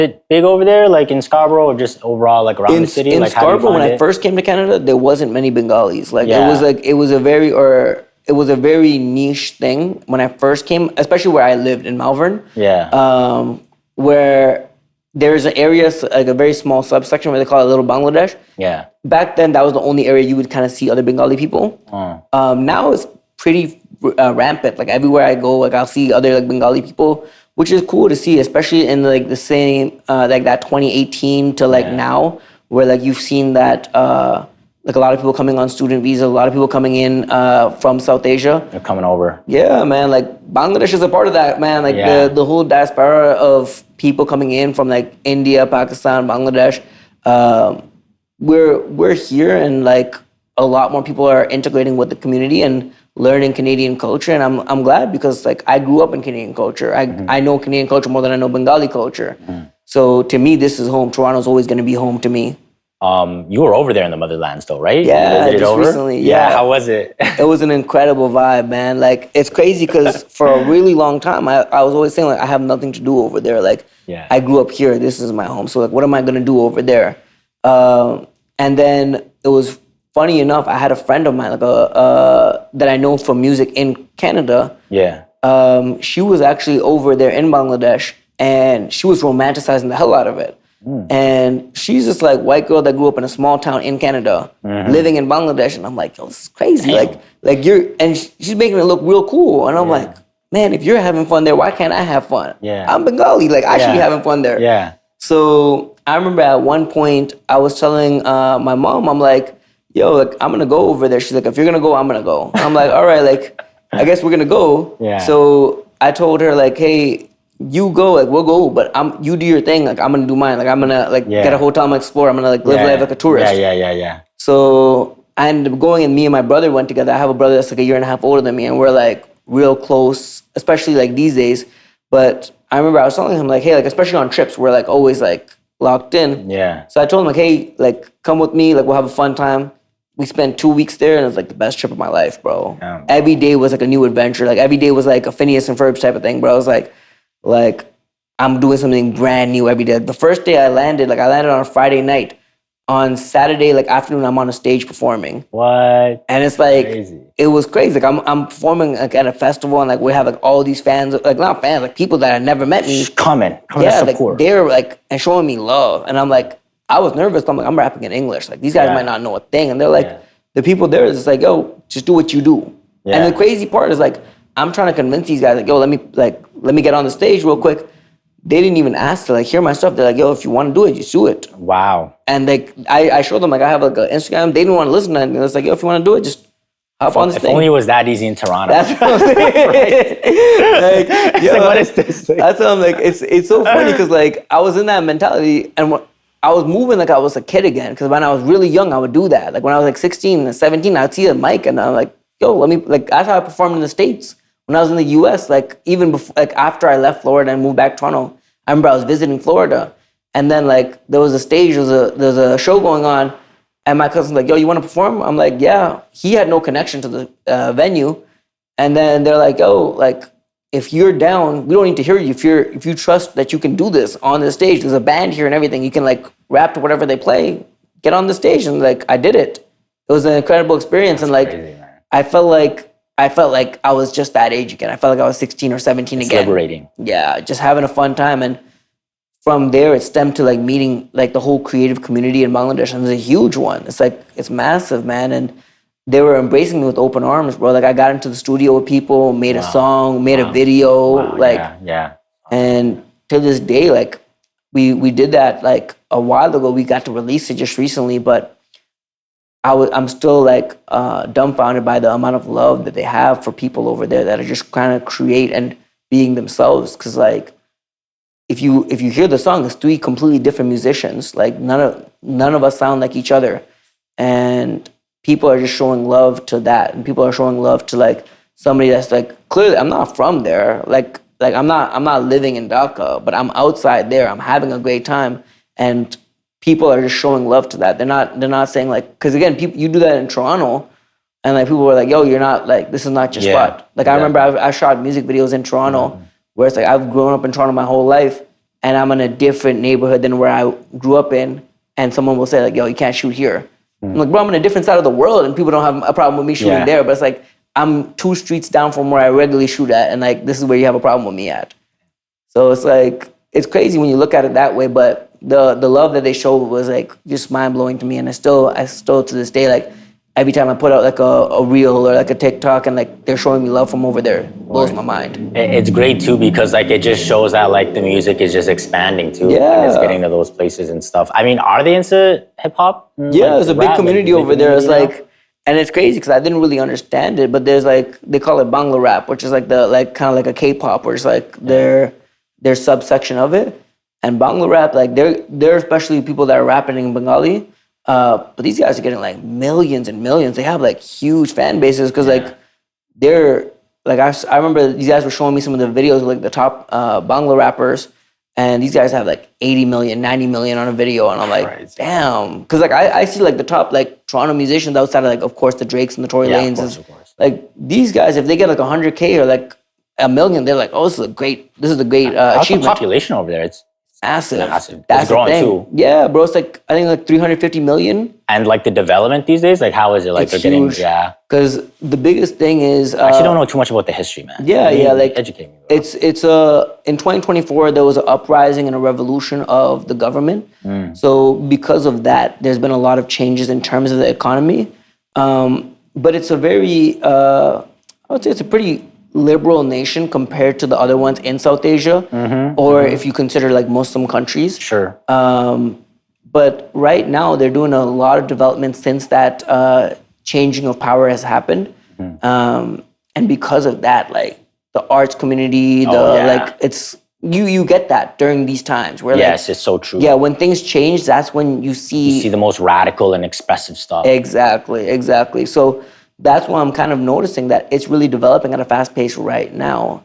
it big over there, like in Scarborough, or just overall, like around the city? In Like, how do you Scarborough, when find I it? first came to Canada, there wasn't many Bengalis. Like Yeah. it was a very niche thing when I first came, especially where I lived in Malvern. Yeah. Where there's an area, like a very small subsection where they call it Little Bangladesh. Yeah. Back then, that was the only area you would kind of see other Bengali people. Now it's pretty rampant. Like everywhere I go, like I'll see other like Bengali people, which is cool to see, especially in like the same like that 2018 to like now, where like you've seen that like a lot of people coming on student visa, a lot of people coming in from South Asia. They're coming over. Yeah, man. Like Bangladesh is a part of that, man. Like the whole diaspora of people coming in from like India, Pakistan, Bangladesh. We're here, and like a lot more people are integrating with the community and learning Canadian culture. And I'm glad, because like I grew up in Canadian culture. I know Canadian culture more than I know Bengali culture. So to me, this is home. Toronto's always going to be home to me. You were over there in the motherlands though, right? Yeah, you just recently. Yeah. How was it? It was an incredible vibe, man. Like, it's crazy because for a really long time, I was always saying, like, I have nothing to do over there. Like, I grew up here. This is my home. So, like, what am I going to do over there? And then it was funny enough, I had a friend of mine, like, that I know from music in Canada. Yeah. She was actually over there in Bangladesh, and she was romanticizing the hell out of it. And she's just like white girl that grew up in a small town in Canada, living in Bangladesh, and I'm like, yo, this is crazy. Damn. Like she's making it look real cool, and I'm like, man, if you're having fun there, why can't I have fun? Yeah. I'm Bengali, like I should be having fun there. Yeah. So I remember at one point I was telling my mom, I'm like, yo, like I'm gonna go over there. She's like, if you're gonna go, I'm gonna go. I'm like, all right, like I guess we're gonna go. Yeah. So I told her like, hey, you go, like we'll go, but you do your thing, like I'm gonna do mine, like I'm gonna like get a hotel, I'm gonna explore, I'm gonna like live life like a tourist. Yeah. So I ended up going, and me and my brother went together. I have a brother that's like a year and a half older than me, and we're like real close, especially like these days. But I remember I was telling him like, hey, like especially on trips, we're like always like locked in. Yeah. So I told him like, hey, like come with me, like we'll have a fun time. We spent 2 weeks there, and it was like the best trip of my life, bro. Damn. Every day was like a new adventure. Like every day was like a Phineas and Ferb type of thing, bro. I was like I'm doing something brand new every day. The first day I landed on a Friday night. On Saturday, like afternoon, I'm on a stage performing. What? And it's like, Crazy. It was crazy. Like I'm performing like at a festival, and like we have like all these fans, like not fans, like people that had never met me. Just coming to Like support. they're like and showing me love, and I'm like, I was nervous. I'm like, I'm rapping in English. Like these guys might not know a thing, and they're like, the people there is just like, yo, just do what you do. Yeah. And the crazy part is like, I'm trying to convince these guys, like, yo, let me get on the stage real quick. They didn't even ask to like hear my stuff. They're like, yo, if you want to do it, just do it. Wow. And like I showed them, like I have like an Instagram. They didn't want to listen to anything. It's like, yo, if you want to do it, just hop on this If thing. only it was that easy in Toronto. That's what I'm saying. Like, yo, like, what is this thing? That's what I'm like. It's so funny because like I was in that mentality, and I was moving like I was a kid again. Because when I was really young, I would do that. Like when I was like 16 and 17, I'd see a mic, and I'm like, yo, let me like. That's how I performed in the States. When I was in the U.S., like even before, like after I left Florida and moved back to Toronto, I remember I was visiting Florida, and then like there was a stage, there's a show going on, and my cousin's like, yo, you want to perform? I'm like, yeah. He had no connection to the venue, and then they're like, yo, like if you're down, we don't need to hear you. If you trust that you can do this on the stage, there's a band here and everything. You can like rap to whatever they play. Get on the stage, and like I did it. It was an incredible experience, and like crazy, man. I felt like I was just that age again. I felt like I was 16 or 17 It's again. liberating. Yeah, just having a fun time. And from there, it stemmed to like meeting like the whole creative community in Bangladesh. And it's a huge one. It's like, it's massive, man. And they were embracing me with open arms, bro. Like I got into the studio with people, made a song, made a video. Yeah. And to this day, like we did that like a while ago. We got to release it just recently, but I'm still like dumbfounded by the amount of love that they have for people over there that are just kind of create and being themselves. Because like if you hear the song, it's 3 completely different musicians. Like none of us sound like each other, and people are just showing love to that, and people are showing love to like somebody that's like clearly I'm not from there. Like I'm not living in Dhaka, but I'm outside there. I'm having a great time, and people are just showing love to that. They're not saying like, because again, you do that in Toronto, and like people were like, yo, you're not like, this is not your spot. Like I remember I shot music videos in Toronto where it's like I've grown up in Toronto my whole life, and I'm in a different neighborhood than where I grew up in, and someone will say like, yo, you can't shoot here. I'm like, bro, I'm in a different side of the world and people don't have a problem with me shooting there, but it's like, I'm 2 streets down from where I regularly shoot at, and like, this is where you have a problem with me at. So it's like, it's crazy when you look at it that way, but the love that they showed was like just mind blowing to me. And I still to this day, like every time I put out like a reel or like a TikTok and like they're showing me love from over there, it blows my mind. It's great too because like it just shows that like the music is just expanding too. And it's getting to those places and stuff. I mean, are they into hip hop? Yeah, like, there's a big community over there. It's now? like, and it's crazy because I didn't really understand it, but there's like, they call it Bangla rap, which is like the, like kind of like a K-pop, where it's like their subsection of it. And Bangla rap, like they're especially people that are rapping in Bengali, but these guys are getting like millions and millions. They have like huge fan bases because like they're, like I remember these guys were showing me some of the videos of like the top Bangla rappers, and these guys have like 80 million, 90 million on a video, and I'm like, damn. Because like I see like the top like Toronto musicians outside of like, of course, the Drakes and the Tory Lanez. Of course. Like these guys, if they get like 100K or like a million, they're like, oh, this is a great achievement. How's the population over there? It's massive. Massive. That's it's growing too. Yeah, bro. It's like, I think like 350 million. And like the development these days, like how is it? Like It's they're huge. getting, Because the biggest thing is... I actually don't know too much about the history, man. Like educate me. Bro. It's in 2024 there was an uprising and a revolution of the government. So because of that, there's been a lot of changes in terms of the economy. But it's a very, I would say it's a pretty liberal nation compared to the other ones in South Asia, or if you consider like Muslim countries. Sure. But right now they're doing a lot of development since that changing of power has happened. And because of that, like the arts community, like it's, you get that during these times where yes, it's so true. Yeah, when things change, that's when you see the most radical and expressive stuff. Exactly. So that's why I'm kind of noticing that it's really developing at a fast pace right now.